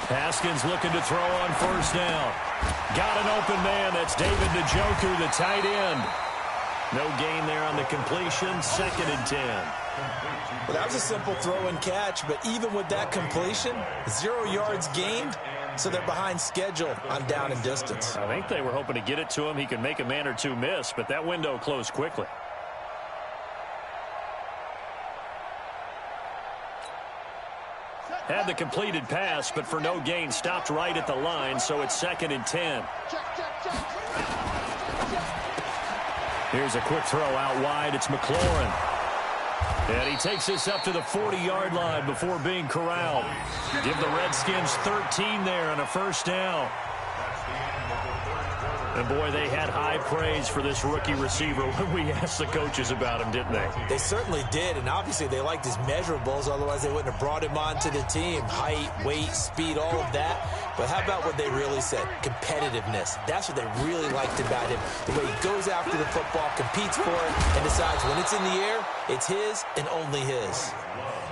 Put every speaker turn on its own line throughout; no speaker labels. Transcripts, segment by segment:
Haskins looking to throw on first down. Got an open man. That's David Njoku, the tight end. No gain there on the completion. 2nd and 10.
Well, that was a simple throw and catch, but even with that completion, 0 yards gained, so they're behind schedule on down and distance.
I think they were hoping to get it to him. He could make a man or two miss, but that window closed quickly. Had the completed pass, but for no gain, stopped right at the line, so it's 2nd and 10. Here's a quick throw out wide. It's McLaurin. And he takes this up to the 40-yard line before being corralled. Give the Redskins 13 there on a first down. And, boy, they had high praise for this rookie receiver when we asked the coaches about him, didn't they?
They certainly did, and obviously they liked his measurables. Otherwise, they wouldn't have brought him onto the team. Height, weight, speed, all of that. But how about what they really said? Competitiveness. That's what they really liked about him. The way he goes after the football, competes for it, and decides when it's in the air, it's his and only his.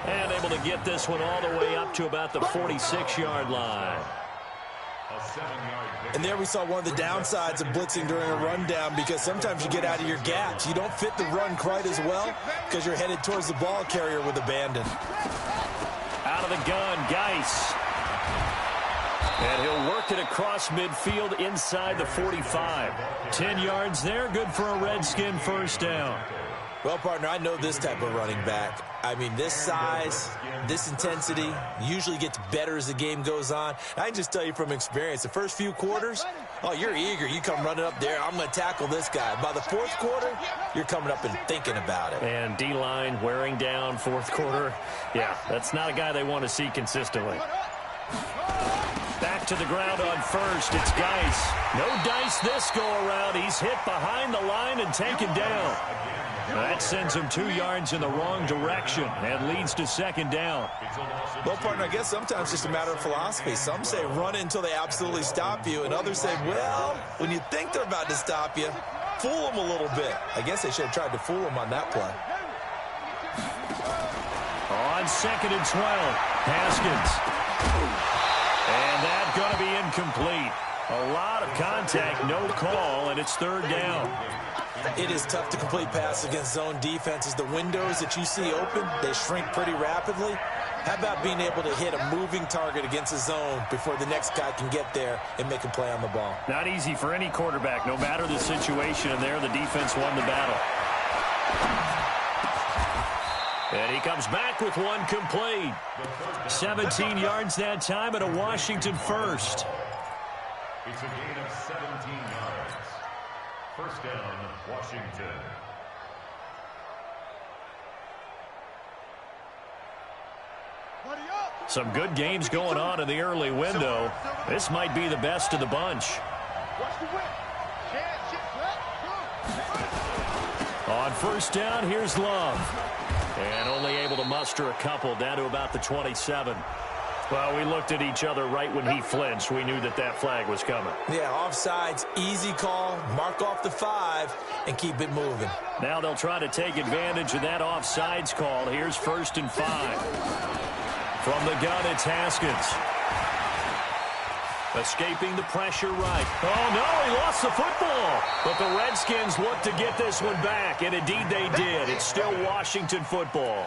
And able to get this one all the way up to about the 46-yard line.
And there we saw one of the downsides of blitzing during a rundown, because sometimes you get out of your gaps. You don't fit the run quite as well because you're headed towards the ball carrier with abandon.
Out of the gun, Geis. And he'll work it across midfield inside the 45. 10 yards there, good for a Redskin first down.
Well, partner, I know this type of running back. I mean, this size, this intensity usually gets better as the game goes on. I can just tell you from experience, the first few quarters, oh, you're eager. You come running up there, I'm going to tackle this guy. By the fourth quarter, you're coming up and thinking about it.
And D-line wearing down fourth quarter. Yeah, that's not a guy they want to see consistently. Back to the ground on first. It's Geis. No dice this go-around. He's hit behind the line and taken down. That sends him 2 yards in the wrong direction and leads to 2nd down.
Well, partner, I guess sometimes it's just a matter of philosophy. Some say run it until they absolutely stop you, and others say, well, when you think they're about to stop you, fool them a little bit. I guess they should have tried to fool them on that play.
On 2nd and 12, Haskins. And that's going to be incomplete. A lot of contact, no call, and it's 3rd down.
It is tough to complete passes against zone defenses. The windows that you see open, they shrink pretty rapidly. How about being able to hit a moving target against a zone before the next guy can get there and make a play on the ball?
Not easy for any quarterback, no matter the situation, and there the defense won the battle. And he comes back with one complete. 17 yards that time and a Washington first.
It's a gain of 17 yards. First down, Washington.
Some good games going on in the early window. This might be the best of the bunch. On first down, here's Love. And only able to muster a couple down to about the 27. Well, we looked at each other right when he flinched. We knew that that flag was coming.
Yeah, offsides, easy call, mark off the 5, and keep it moving.
Now they'll try to take advantage of that offsides call. Here's 1st and 5. From the gun, it's Haskins. Escaping the pressure right. Oh, no, he lost the football. But the Redskins look to get this one back, and indeed they did. It's still Washington football.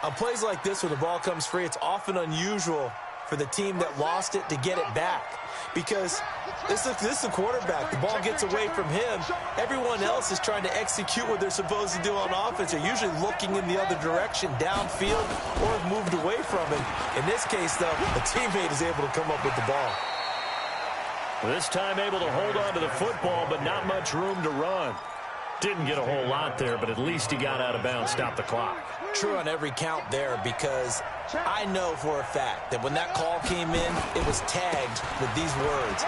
On plays like this, when the ball comes free, it's often unusual for the team that lost it to get it back. Because this is the quarterback. The ball gets away from him. Everyone else is trying to execute what they're supposed to do on offense. They're usually looking in the other direction, downfield, or have moved away from him. In this case, though, a teammate is able to come up with the ball.
This time able to hold on to the football, but not much room to run. Didn't get a whole lot there, but at least he got out of bounds, stopped the clock.
True on every count there, because I know for a fact that when that call came in, it was tagged with these words.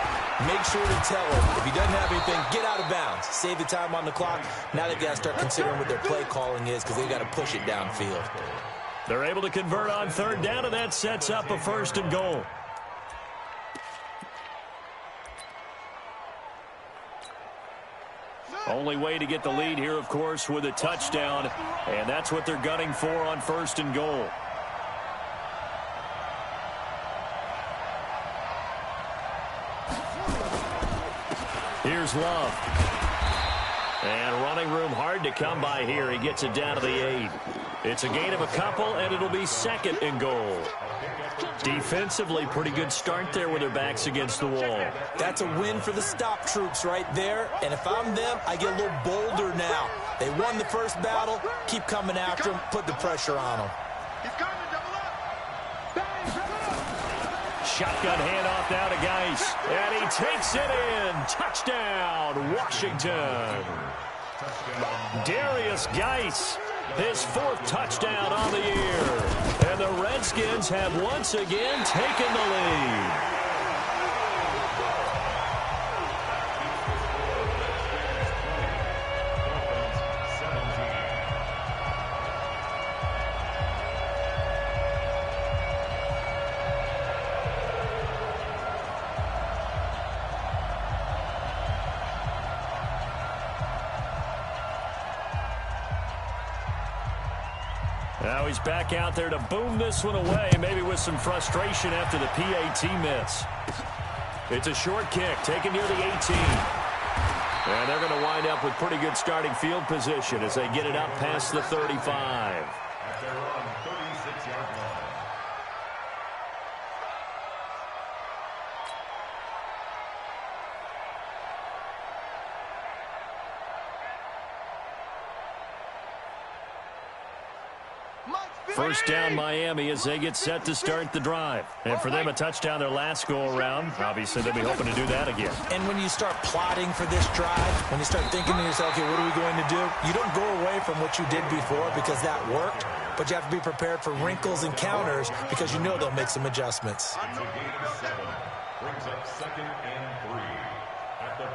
Make sure to tell him, if he doesn't have anything, get out of bounds. Save the time on the clock. Now they've got to start considering what their play calling is, because they've got to push it downfield.
They're able to convert on 3rd down, and that sets up a 1st and goal. Only way to get the lead here, of course, with a touchdown, and that's what they're gunning for on 1st and goal. Here's Love. And running room hard to come by here. He gets it down to the 8. It's a gain of a couple, and it'll be 2nd and goal. Defensively, pretty good start there with their backs against the wall.
That's a win for the stop troops right there. And if I'm them, I get a little bolder now. They won the first battle. Keep coming after them. Put the pressure on them.
Shotgun handoff now to Geis. And he takes it in. Touchdown, Washington. Darius Geis, his 4th touchdown on the year. And the Redskins have once again taken the lead. Now he's back out there to boom this one away, maybe with some frustration after the PAT miss. It's a short kick, taken near the 18. And they're going to wind up with pretty good starting field position as they get it up past the 35.
At their own 36-yard line.
First down, Miami, as they get set to start the drive. And for them, a touchdown their last go-around. Obviously, they'll be hoping to do that again.
And when you start plotting for this drive, when you start thinking to yourself, okay, what are we going to do? You don't go away from what you did before because that worked, but you have to be prepared for wrinkles and counters because you know they'll make some adjustments.
It's a gain of 7. Brings up 2nd and 3. At the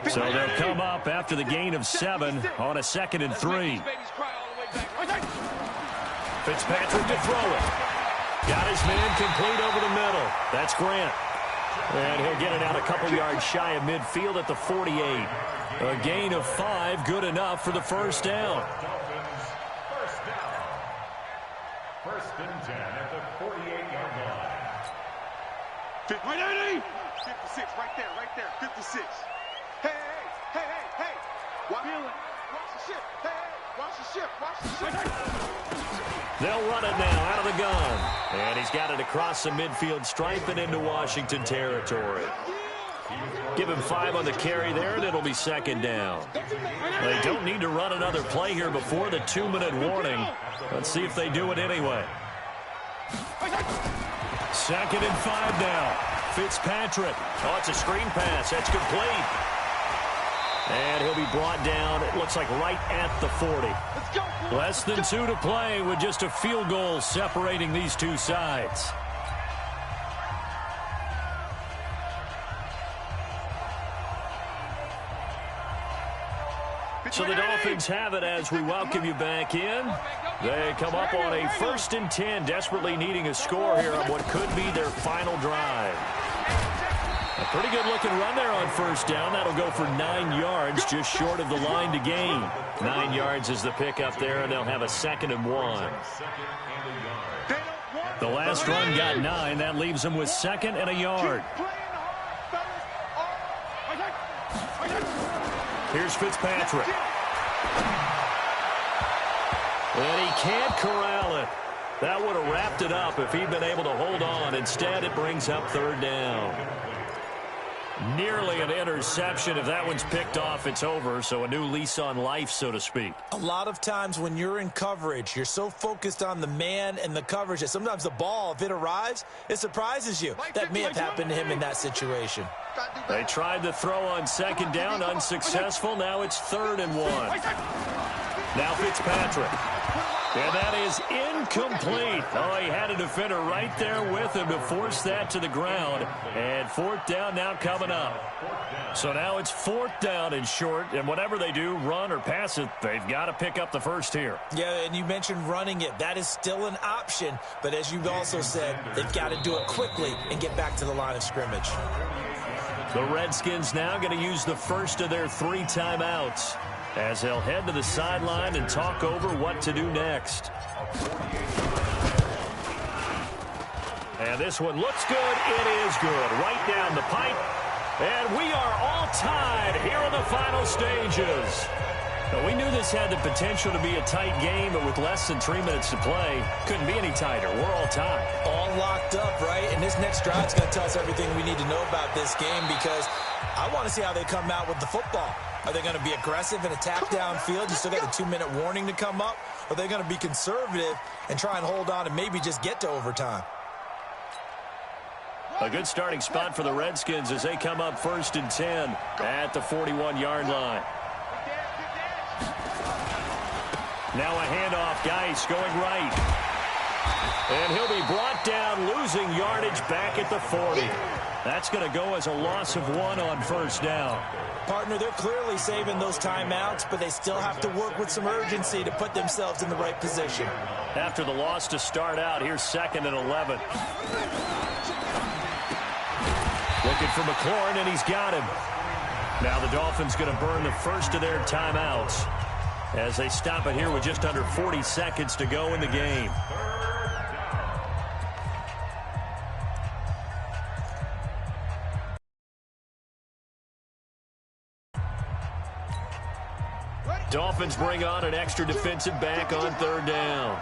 40.
So they'll come up after the gain of 7 on a 2nd and 3. Fitzpatrick to throw it. Got his man complete over the middle. That's Grant. And he'll get it out a couple yards shy of midfield at the 48. A gain of 5, good enough for the first down.
Dolphins, first down. 1st and 10 at the 48-yard line.
Right, 56, right there, 56. Hey, hey, hey, hey, hey. Watch the ship. Hey, hey, watch the ship, watch the ship.
They'll run it now out of the gun. And he's got it across the midfield stripe and into Washington territory. Give him 5 on the carry there, and it'll be 2nd down. They don't need to run another play here before the 2-minute warning. Let's see if they do it anyway. 2nd and 5 now. Fitzpatrick. Oh, it's a screen pass. That's complete. And he'll be brought down, it looks like right at the 40. Less than 2 to play with just a field goal separating these two sides. So the Dolphins have it as we welcome you back in. They come up on a 1st and 10, desperately needing a score here on what could be their final drive. A pretty good-looking run there on 1st down. That'll go for 9 yards, just short of the line to gain. 9 yards is the pickup there, and they'll have a 2nd and 1. The last run got 9. That leaves them with 2nd and a yard. Here's Fitzpatrick. And he can't corral it. That would have wrapped it up if he'd been able to hold on. Instead, it brings up 3rd down. Nearly an interception. If that one's picked off, it's over. So a new lease on life, so to speak.
A lot of times when you're in coverage, you're so focused on the man and the coverage that sometimes the ball, if it arrives, it surprises you. That may have happened to him in that situation.
They tried to throw on 2nd down, unsuccessful. Now it's 3rd and 1. Now Fitzpatrick. And that is incomplete. Oh, he had a defender right there with him to force that to the ground. And 4th down now coming up. So now it's 4th down and short. And whatever they do, run or pass it, they've got to pick up the first here.
Yeah, and you mentioned running it. That is still an option. But as you've also said, they've got to do it quickly and get back to the line of scrimmage.
The Redskins now going to use the first of their 3 timeouts as they'll head to the sideline and talk over what to do next. And this one looks good. It is good. Right down the pipe. And we are all tied here in the final stages. Now, we knew this had the potential to be a tight game, but with less than 3 minutes to play, couldn't be any tighter. We're all tied.
All locked up, right? And this next drive is going to tell us everything we need to know about this game, because I want to see how they come out with the football. Are they going to be aggressive and attack downfield? You still got a 2-minute warning to come up. Or are they going to be conservative and try and hold on and maybe just get to overtime?
A good starting spot for the Redskins as they come up 1st and 10 at the 41-yard line. Now a handoff, Geis going right. And he'll be brought down, losing yardage back at the 40. That's going to go as a loss of 1 on 1st down.
Partner, they're clearly saving those timeouts, but they still have to work with some urgency to put themselves in the right position.
After the loss to start out, here's 2nd and 11. Looking for McLaurin, and he's got him. Now the Dolphins going to burn the first of their timeouts as they stop it here with just under 40 seconds to go in the game. Dolphins bring on an extra defensive back on 3rd down.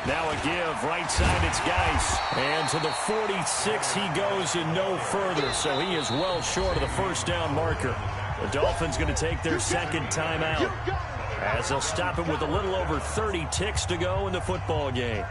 Now a give, right side, it's Geis. And to the 46 he goes and no further, so he is well short of the 1st down marker. The Dolphins going to take their 2nd timeout as they'll stop it with a little over 30 ticks to go in the football game.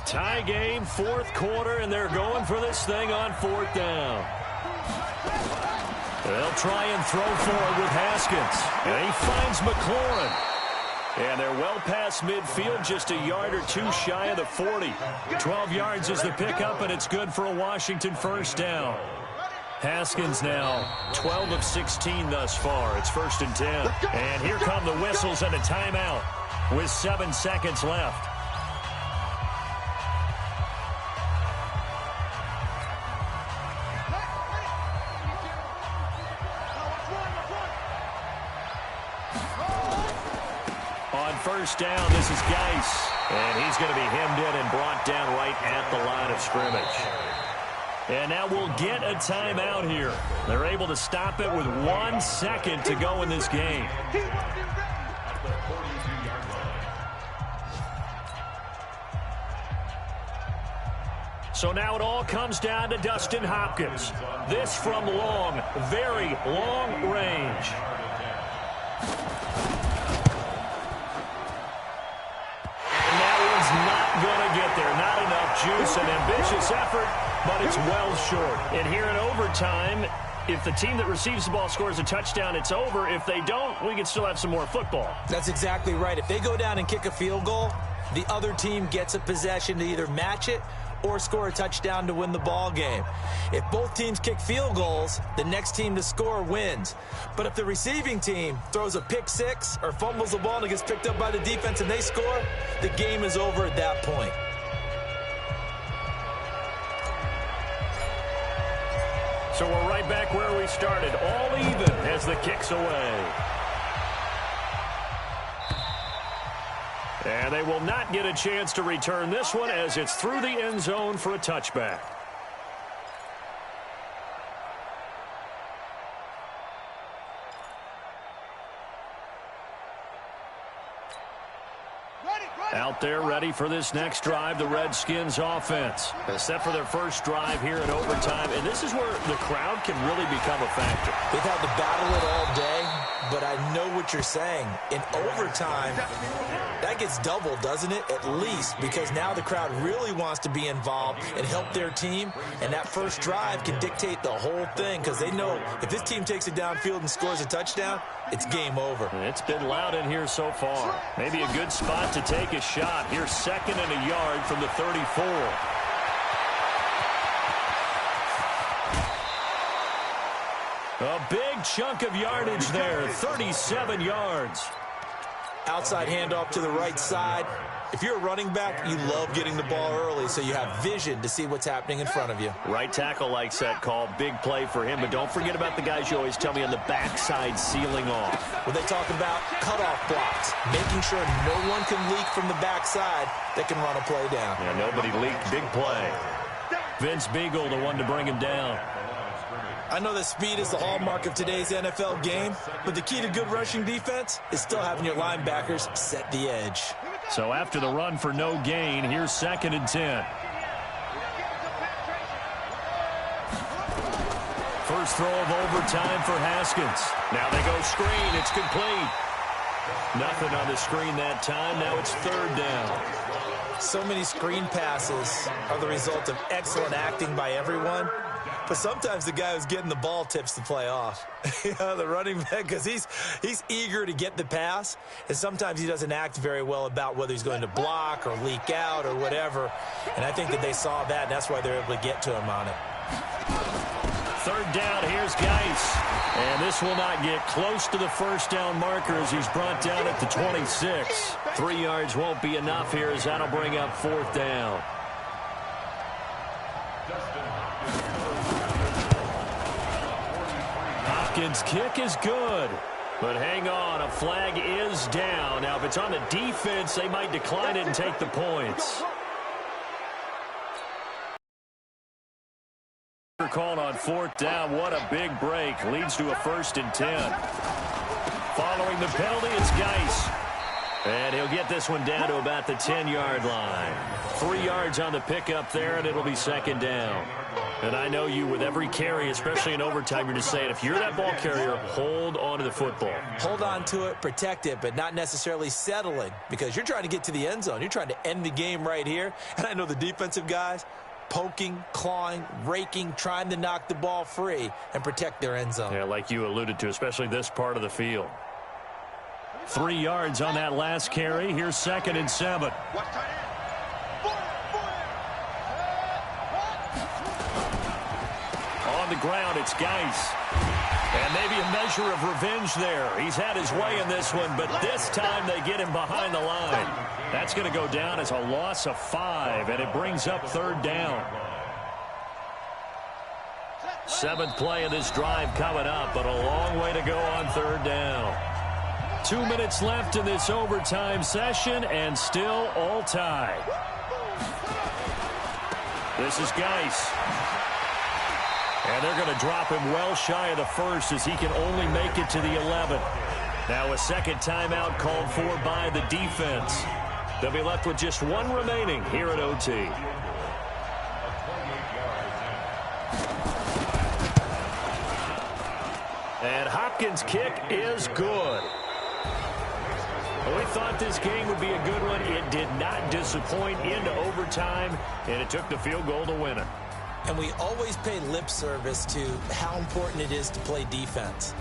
Tie game, 4th quarter, and they're going for this thing on 4th down. They'll try and throw forward with Haskins. And he finds McLaurin. And they're well past midfield, just a yard or 2 shy of the 40. 12 yards is the pickup, and it's good for a Washington 1st down. Haskins now 12 of 16 thus far. It's 1st and 10. And here come the whistles and a timeout with 7 seconds left. On 1st down, this is Geis. And he's going to be hemmed in and brought down right at the line of scrimmage. And now we'll get a timeout here. They're able to stop it with 1 second to go in this game. So now it all comes down to Dustin Hopkins. This from long, very long range. And that one's not going to get there. Not enough juice, an ambitious effort, but it's well short. And here in overtime, if the team that receives the ball scores a touchdown, it's over. If they don't, we can still have some more football.
That's exactly right. If they go down and kick a field goal, the other team gets a possession to either match it or score a touchdown to win the ball game. If both teams kick field goals, the next team to score wins. But if the receiving team throws a pick six or fumbles the ball and it gets picked up by the defense and they score, the game is over at that point.
So we're right back where we started, all even as the kick's away. And they will not get a chance to return this one as it's through the end zone for a touchback. Out there ready for this next drive, the Redskins offense. Set for their first drive here in overtime. And this is where the crowd can really become a factor.
They've had to battle it all day, but I know what you're saying. In overtime, that gets doubled, doesn't it? At least, because now the crowd really wants to be involved and help their team. And that first drive can dictate the whole thing because they know if this team takes it downfield and scores a touchdown, it's game over.
It's been loud in here so far. Maybe a good spot to take a shot. Here's 2nd and a yard from the 34. A big chunk of yardage there, 37 yards.
Outside handoff to the right side. If you're a running back, you love getting the ball early so you have vision to see what's happening in front of you.
Right tackle likes that call. Big play for him. But don't forget about the guys you always tell me on the backside sealing off.
When they talk about cutoff blocks, making sure no one can leak from the backside that can run a play down.
Yeah, nobody leaked. Big play. Vince Beagle, the one to bring him down.
I know that speed is the hallmark of today's NFL game, but the key to good rushing defense is still having your linebackers set the edge.
So after the run for no gain, here's 2nd and 10. First throw of overtime for Haskins. Now they go screen. It's complete. Nothing on the screen that time. Now it's 3rd down.
So many screen passes are the result of excellent acting by everyone. But sometimes the guy who's getting the ball tips the play off. The running back, because he's eager to get the pass, and sometimes he doesn't act very well about whether he's going to block or leak out or whatever. And I think that they saw that, and that's why they're able to get to him on it.
3rd down, here's Geis. And this will not get close to the 1st down marker as he's brought down at the 26. 3 yards won't be enough here as that'll bring up 4th down. Hopkins' kick is good. But hang on, a flag is down. Now, if it's on the defense, they might decline it and take the points. Called on 4th down. What a big break. Leads to a 1st and 10. Following the penalty, it's Geis. And he'll get this one down to about the 10-yard line. 3 yards on the pickup there, and it'll be 2nd down. And I know you, with every carry, especially in overtime, you're just saying, if you're that ball carrier, hold on to the football.
Hold on to it, protect it, but not necessarily settling, because you're trying to get to the end zone. You're trying to end the game right here. And I know the defensive guys, poking, clawing, raking, trying to knock the ball free and protect their end zone.
Yeah, like you alluded to, especially this part of the field. 3 yards on that last carry. Here's 2nd and 7. On the ground, it's Geis. And maybe a measure of revenge there. He's had his way in this one, but this time they get him behind the line. That's going to go down as a loss of 5, and it brings up 3rd down. 7th play of this drive coming up, but a long way to go on 3rd down. 2 minutes left in this overtime session, and still all tied. This is Geis. And they're going to drop him well shy of the 1st as he can only make it to the 11. Now a 2nd timeout called for by the defense. They'll be left with just 1 remaining here at OT. And Hopkins' kick is good. Well, we thought this game would be a good one. It did not disappoint into overtime, and it took the field goal to win it.
And we always pay lip service to how important it is to play defense.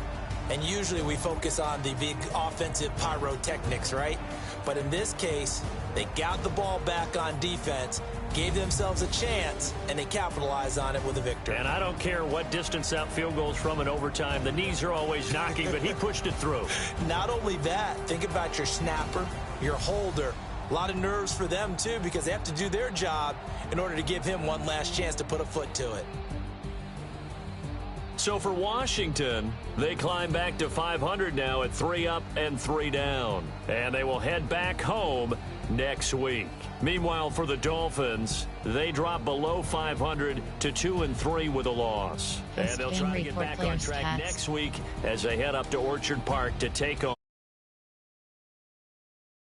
And usually we focus on the big offensive pyrotechnics, right? But in this case, they got the ball back on defense, gave themselves a chance, and they capitalized on it with a victory.
And I don't care what distance out field goals from in overtime. The knees are always knocking, but he pushed it through.
Not only that, think about your snapper, your holder. A lot of nerves for them, too, because they have to do their job in order to give him one last chance to put a foot to it.
So for Washington, they climb back to 500 now at 3 up and 3 down. And they will head back home next week. Meanwhile, for the Dolphins, they drop below 500 to 2-3 with a loss. And they'll try to get back on track next week as they head up to Orchard Park to take on